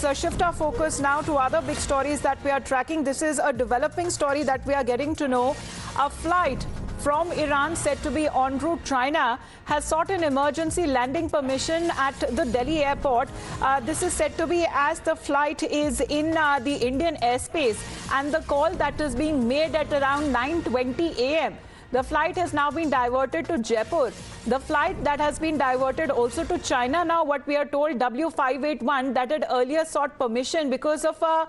let's shift our focus now to other big stories that we are tracking. This is a developing story that we are getting to know. A flight from Iran said to be en route China has sought an emergency landing permission at the Delhi airport. This is said to be as the flight is in the Indian airspace, and the call that is being made at around 9:20 a.m. The flight has now been diverted to Jaipur. The flight that has been diverted also to China now, what we are told, W581, that had earlier sought permission because of a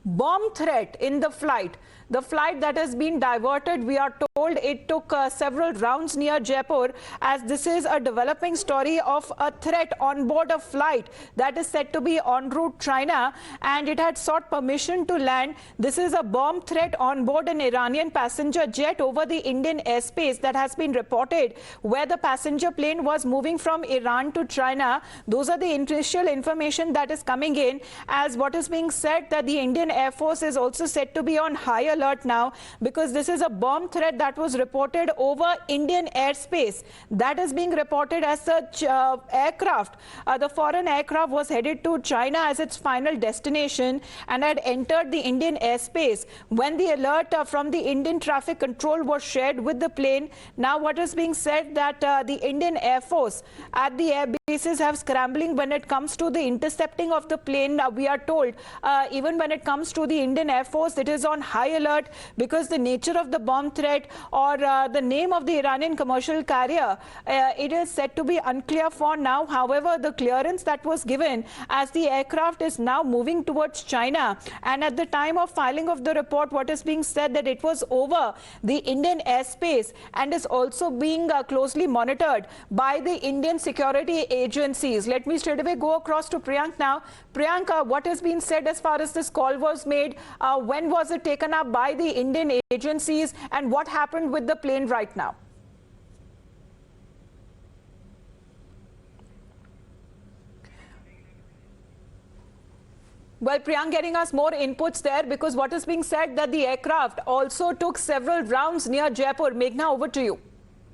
bomb threat in the flight. The flight that has been diverted, we are told it took several rounds near Jaipur, as this is a developing story of a threat on board a flight that is said to be en route China, and it had sought permission to land. This is a bomb threat on board an Iranian passenger jet over the Indian airspace that has been reported, where the passenger plane was moving from Iran to China. Those are the initial information that is coming in, as what is being said that the Indian Airforce is also said to be on high alert now, because this is a bomb threat that was reported over Indian airspace. That is being reported as such aircraft. The foreign aircraft was headed to China as its final destination and had entered the Indian airspace when the alert from the Indian traffic control was shared with the plane. Now what is being said that the Indian Air Force at the air bases have scrambling when it comes to the intercepting of the plane. We are told even when it comes to the Indian Air Force, it is on high alert because the nature of the bomb threat or the name of the Iranian commercial carrier, it is said to be unclear for now. However, the clearance that was given as the aircraft is now moving towards China, and at the time of filing of the report, what is being said that it was over the Indian airspace and is also being closely monitored by the Indian security agencies. Let me straight away go across to Priyank now. Priyank, what has been said as far as this call was made? When was it taken up by the Indian agencies, and what happened with the plane right now? Well, Priyank, getting us more inputs there, because what is being said that the aircraft also took several rounds near Jaipur. Meghna, over to you.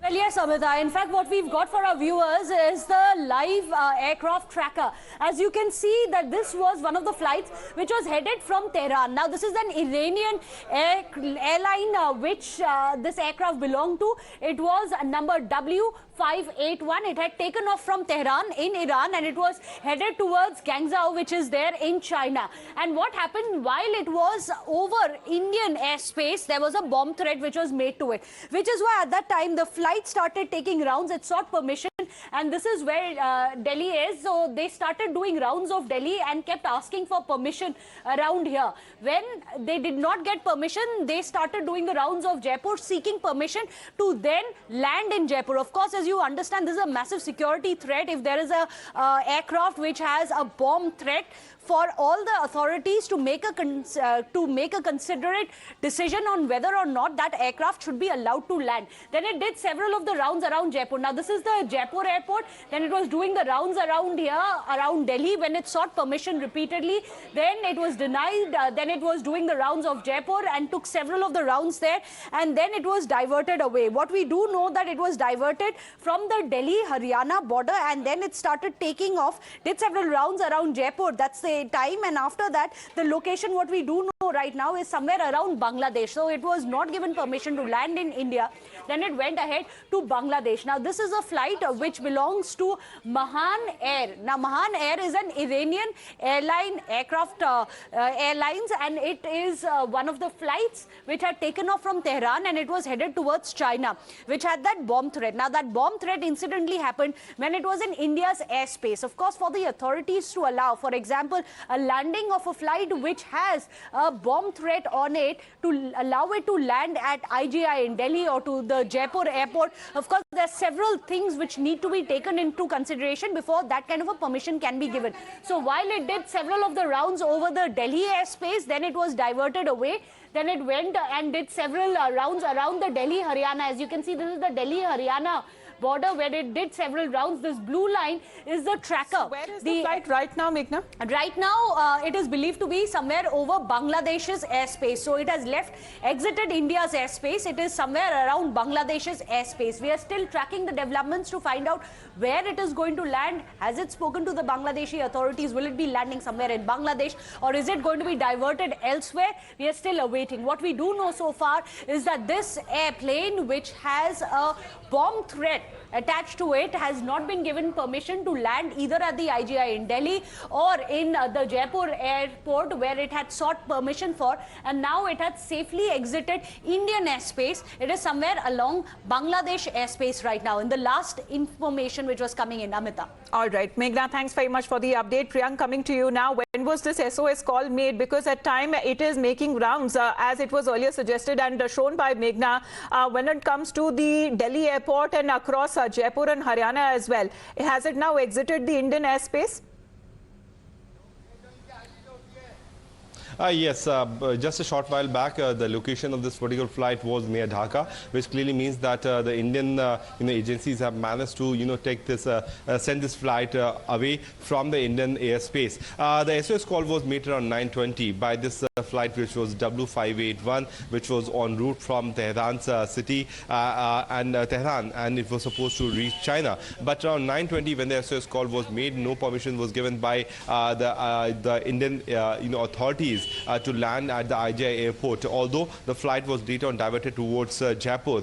Well, yes, Amita. In fact, what we've got for our viewers is the live aircraft tracker. As you can see that this was one of the flights which was headed from Tehran. Now, this is an Iranian airline which this aircraft belonged to. It was number W581. It had taken off from Tehran in Iran, and it was headed towards Guangzhou, which is there in China. And what happened while it was over Indian airspace, there was a bomb threat which was made to it, which is why at that time the flight started taking rounds. It sought permission, and this is where Delhi is. So they started doing rounds of Delhi and kept asking for permission around here. When they did not get permission, they started doing the rounds of Jaipur, seeking permission to then land in Jaipur. Of course, as you understand, this is a massive security threat. If there is a aircraft which has a bomb threat, for all the authorities to make a considerate decision on whether or not that aircraft should be allowed to land. Then it did several of the rounds around Jaipur. Now, this is the Jaipur airport. Then it was doing the rounds around here, around Delhi, when it sought permission repeatedly. Then it was denied. Then it was doing the rounds of Jaipur and took several of the rounds there. And then it was diverted away. What we do know that it was diverted from the Delhi-Haryana border, and then it started taking off, did several rounds around Jaipur. That's the time, and after that the location, what we do know right now, is somewhere around Bangladesh. So it was not given permission to land in India. Then it went ahead to Bangladesh. Now this is a flight which belongs to Mahan Air. Now Mahan Air is an Iranian airline aircraft airlines, and it is one of the flights which had taken off from Tehran, and it was headed towards China, which had that bomb threat. Now that bomb threat incidentally happened when it was in India's airspace. Of course, for the authorities to allow, for example, a landing of a flight which has a bomb threat on it, to allow it to land at IGI in Delhi or to the Jaipur airport, of course, there are several things which need to be taken into consideration before that kind of a permission can be given. So while it did several of the rounds over the Delhi airspace, then it was diverted away. Then it went and did several rounds around the Delhi-Haryana. As you can see, this is the Delhi-Haryana border where it did several rounds. This blue line is the tracker. So where is the flight right now, Meghna? Right now, it is believed to be somewhere over Bangladesh's airspace. So it has exited India's airspace. It is somewhere around Bangladesh's airspace. We are still still tracking the developments to find out where it is going to land. Has it spoken to the Bangladeshi authorities? Will it be landing somewhere in Bangladesh, or is it going to be diverted elsewhere? We are still awaiting. What we do know so far is that this airplane, which has a bomb threat attached to it, has not been given permission to land either at the IGI in Delhi or in the Jaipur airport, where it had sought permission for, and now it has safely exited Indian airspace. It is somewhere along Bangladesh airspace right now, in the last information which was coming in. Amita. All right, Meghna, thanks very much for the update. Priyank, coming to you now. When was this SOS call made? Because at time it is making rounds, as it was earlier suggested and shown by Meghna, when it comes to the Delhi airport and across Jaipur and Haryana as well. Has it now exited the Indian airspace? Yes, just a short while back, the location of this particular flight was near Dhaka, which clearly means that the Indian agencies have managed to take this, send this flight away from the Indian airspace. The SOS call was made around 9:20 by this flight, which was W581, which was en route from Tehran's city and Tehran, and it was supposed to reach China. But around 9:20, when the SOS call was made, no permission was given by the Indian authorities to land at the IGI airport. Although the flight was later on diverted towards Jaipur,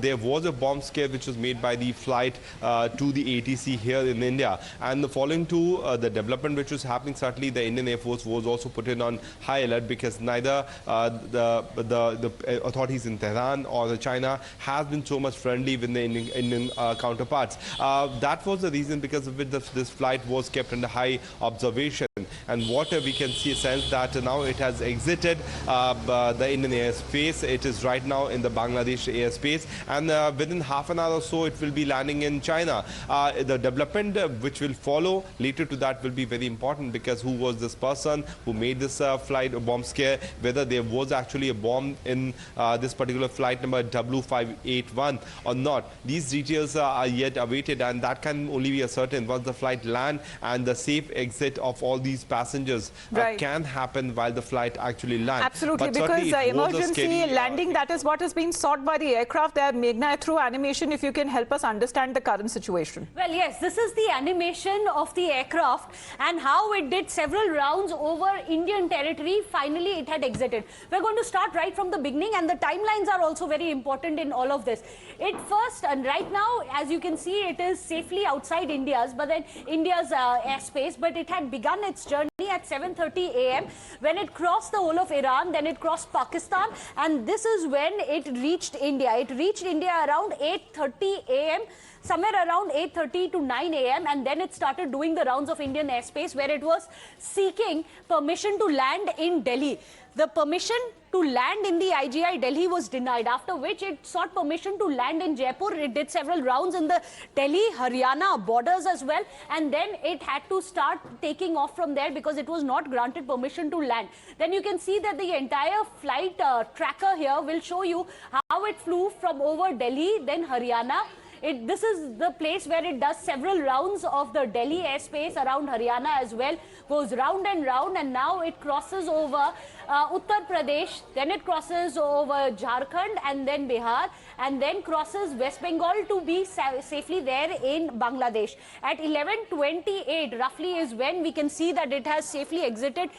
there was a bomb scare which was made by the flight to the ATC here in India. And the following to the development which was happening, certainly the Indian Airforce was also put in on high alert, because neither the authorities in Tehran or the China has been so much friendly with the Indian counterparts. That was the reason because of which this flight was kept under high observation. And what we can sense that now it has exited the Indian airspace. It is right now in the Bangladesh airspace, and within half an hour or so it will be landing in China. The development which will follow later to that will be very important, because who was this person who made this flight a bomb scare, whether there was actually a bomb in this particular flight number W581 or not. These details are yet awaited, and that can only be ascertained once the flight land and the safe exit of all these passengers can happen while the flight actually lands. Absolutely, because emergency landing, that is what has been sought by the aircraft there. Meghna, through animation, if you can help us understand the current situation. Well, yes, this is the animation of the aircraft and how it did several rounds over Indian territory. Finally, it had exited. We're going to start right from the beginning, and the timelines are also very important in all of this. It first, and right now, as you can see, it is safely outside India's airspace, but it had begun its journey at 7:30 a.m. when it crossed the whole of Iran, then it crossed Pakistan, and this is when it reached India. It reached India around 8:30 a.m. somewhere around 8:30 to 9 a.m. and then it started doing the rounds of Indian airspace, where it was seeking permission to land in Delhi. The permission to land in the IGI Delhi was denied, after which it sought permission to land in Jaipur. It did several rounds in the Delhi-Haryana borders as well, and then it had to start taking off from there because it was not granted permission to land. Then you can see that the entire flight tracker here will show you how it flew from over Delhi, then Haryana. This is the place where it does several rounds of the Delhi airspace around Haryana as well, goes round, and now it crosses over Uttar Pradesh, then it crosses over Jharkhand and then Bihar, and then crosses West Bengal to be safely there in Bangladesh. At 11:28 roughly is when we can see that it has safely exited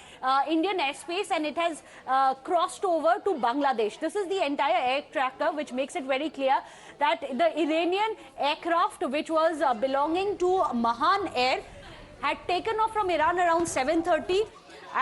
Indian airspace, and it has crossed over to Bangladesh. This is the entire air tracker, which makes it very clear that the Iranian aircraft, which was belonging to Mahan Air, had taken off from Iran around 7:30.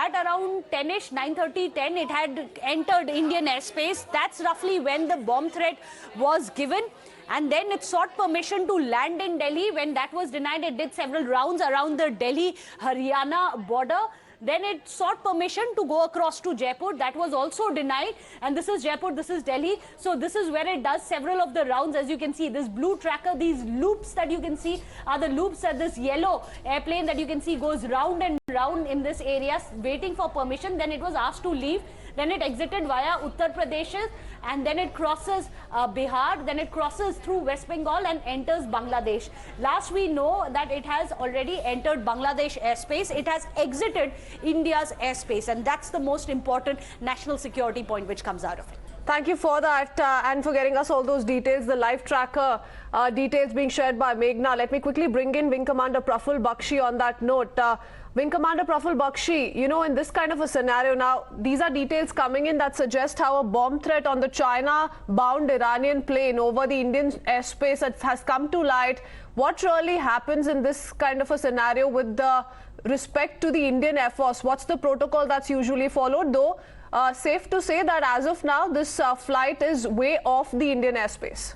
At around 10ish, 9:30, 10, it had entered Indian airspace. That's roughly when the bomb threat was given. And then it sought permission to land in Delhi. When that was denied, it did several rounds around the Delhi-Haryana border. Then it sought permission to go across to Jaipur. That was also denied. And this is Jaipur, this is Delhi. So this is where it does several of the rounds. As you can see, this blue tracker, these loops that you can see are the loops that this yellow airplane that you can see goes round and round in this area, waiting for permission. Then it was asked to leave. Then it exited via Uttar Pradesh, and then it crosses Bihar, then it crosses through West Bengal and enters Bangladesh. Last we know that it has already entered Bangladesh airspace. It has exited India's airspace, and that's the most important national security point which comes out of it. Thank you for that and for getting us all those details, the live tracker details being shared by Meghna. Let me quickly bring in Wing Commander Praful Bakshi on that note. Wing Commander Praful Bakshi, you know, in this kind of a scenario now, these are details coming in that suggest how a bomb threat on the China-bound Iranian plane over the Indian airspace has come to light. What really happens in this kind of a scenario with the respect to the Indian Airforce? What's the protocol that's usually followed, though? Safe to say that as of now, this flight is way off the Indian airspace.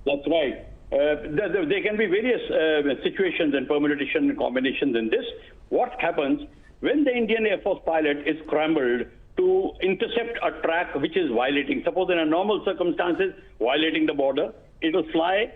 That's right. There can be various situations and permutation and combinations in this. What happens when the Indian Air Force pilot is scrambled to intercept a track which is violating? Suppose in a normal circumstances, violating the border, it will fly,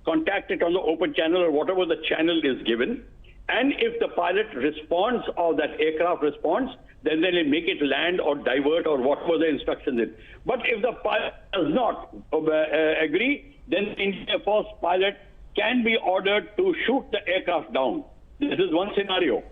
contact it on the open channel or whatever the channel is given. And if the pilot responds or that aircraft responds, then they will make it land or divert or whatever the instructions is. But if the pilot does not agree, then the Indian Air Force pilot can be ordered to shoot the aircraft down. This is one scenario.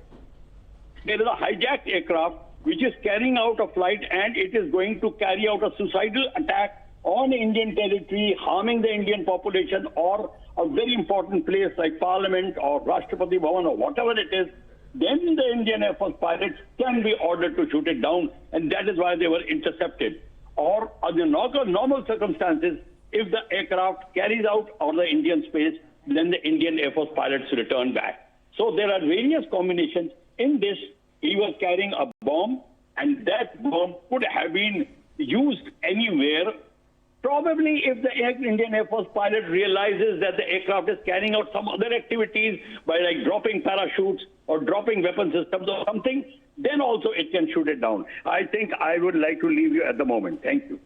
There is a hijacked aircraft which is carrying out a flight and it is going to carry out a suicidal attack on Indian territory, harming the Indian population or a very important place like Parliament or Rashtrapati Bhavan or whatever it is. Then the Indian Air Force pilots can be ordered to shoot it down, and that is why they were intercepted. Or under normal circumstances, if the aircraft carries out on the Indian space, then the Indian Air Force pilots return back. So there are various combinations. In this, he was carrying a bomb, and that bomb could have been used anywhere. Probably if the Indian Air Force pilot realizes that the aircraft is carrying out some other activities by like dropping parachutes or dropping weapon systems or something, then also it can shoot it down. I think I would like to leave you at the moment. Thank you.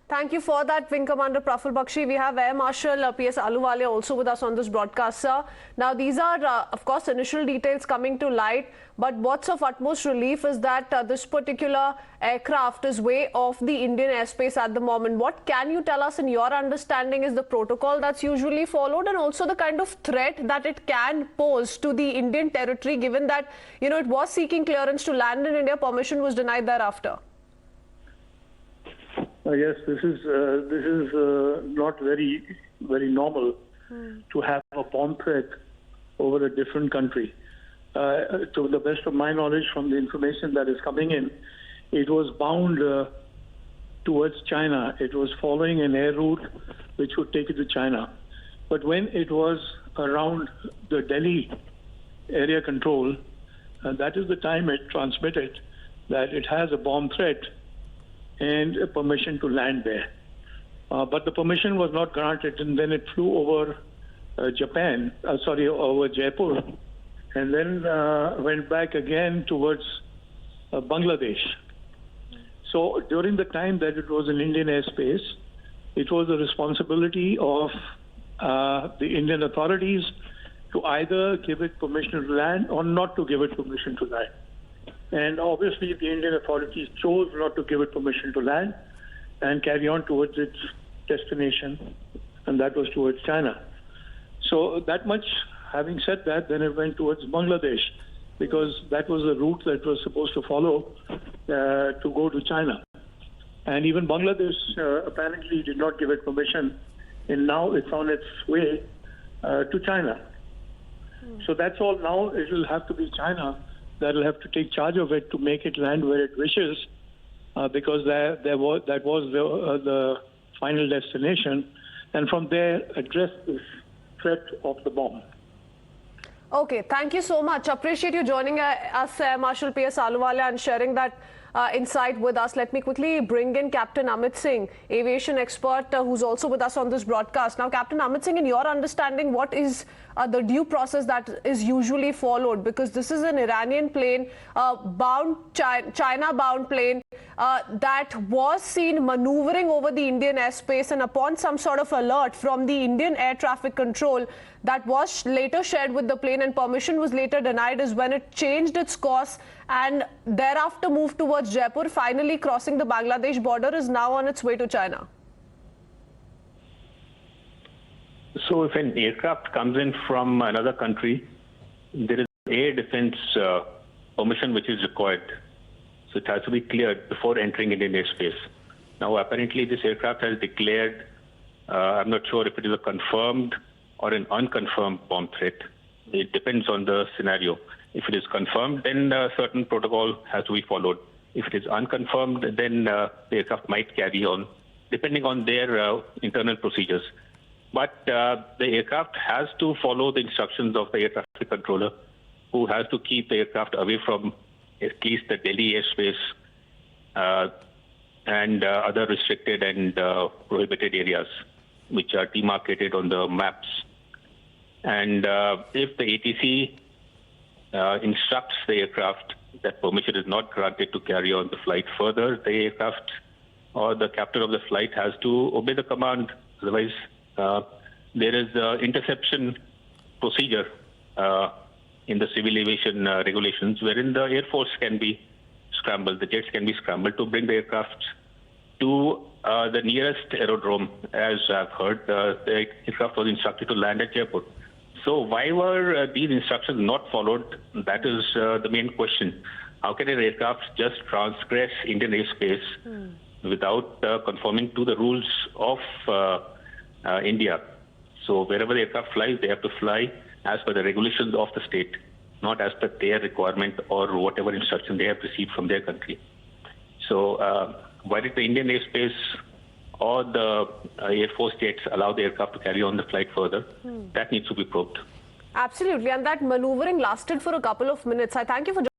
Thank you for that, Wing Commander Praful Bakshi. We have Air Marshal P.S. Ahluwalia also with us on this broadcast, sir. Now, these are, of course, initial details coming to light, but what's of utmost relief is that this particular aircraft is way off the Indian airspace at the moment. What can you tell us in your understanding is the protocol that's usually followed and also the kind of threat that it can pose to the Indian territory, given that, you know, it was seeking clearance to land in India, permission was denied thereafter? Yes, this is not very normal to have a bomb threat over a different country. To the best of my knowledge, from the information that is coming in, it was bound towards China. It was following an air route which would take it to China. But when it was around the Delhi area control, that is the time it transmitted that it has a bomb threat and a permission to land there. But the permission was not granted, and then it flew over over Jaipur, and then went back again towards Bangladesh. So during the time that it was in Indian airspace, it was the responsibility of the Indian authorities to either give it permission to land or not to give it permission to land. And obviously, the Indian authorities chose not to give it permission to land and carry on towards its destination, and that was towards China. So that much, having said that, then it went towards Bangladesh, because that was the route that was supposed to follow to go to China. And even Bangladesh apparently did not give it permission, and now it's on its way to China. So that's all. Now it will have to be China that will have to take charge of it to make it land where it wishes, because that was the final destination, and from there address this threat of the bomb. Okay, thank you so much. Appreciate you joining us, Marshal P.S. Ahluwalia, and sharing that insight with us. Let me quickly bring in Captain Amit Singh, aviation expert, who's also with us on this broadcast. Now, Captain Amit Singh, in your understanding, what is the due process that is usually followed? Because this is an Iranian plane, China-bound plane that was seen maneuvering over the Indian airspace, and upon some sort of alert from the Indian air traffic control that was later shared with the plane and permission was later denied, is when it changed its course and thereafter moved towards Jaipur, finally crossing the Bangladesh border, is now on its way to China. So if an aircraft comes in from another country, there is air defense permission which is required. So it has to be cleared before entering Indian airspace. Now, apparently, this aircraft has declared, I'm not sure if it is a confirmed or an unconfirmed bomb threat. It depends on the scenario. If it is confirmed, then a certain protocol has to be followed. If it is unconfirmed, then the aircraft might carry on, depending on their internal procedures. But the aircraft has to follow the instructions of the air traffic controller, who has to keep the aircraft away from at least the Delhi airspace and other restricted and prohibited areas, which are demarcated on the maps. And if the ATC instructs the aircraft that permission is not granted to carry on the flight further, the aircraft or the captain of the flight has to obey the command. Otherwise, there is interception procedure in the civil aviation regulations, wherein the Air Force can be scrambled, the jets can be scrambled to bring the aircraft to the nearest aerodrome. As I've heard, the aircraft was instructed to land at Jaipur. So why were these instructions not followed? That is the main question. How can an aircraft just transgress Indian airspace without conforming to the rules of India? So wherever the aircraft flies, they have to fly as per the regulations of the state, not as per their requirement or whatever instruction they have received from their country. So why did the Indian airspace or the Air Force jets allow the aircraft to carry on the flight further? That needs to be probed. Absolutely, and that maneuvering lasted for a couple of minutes. I thank you for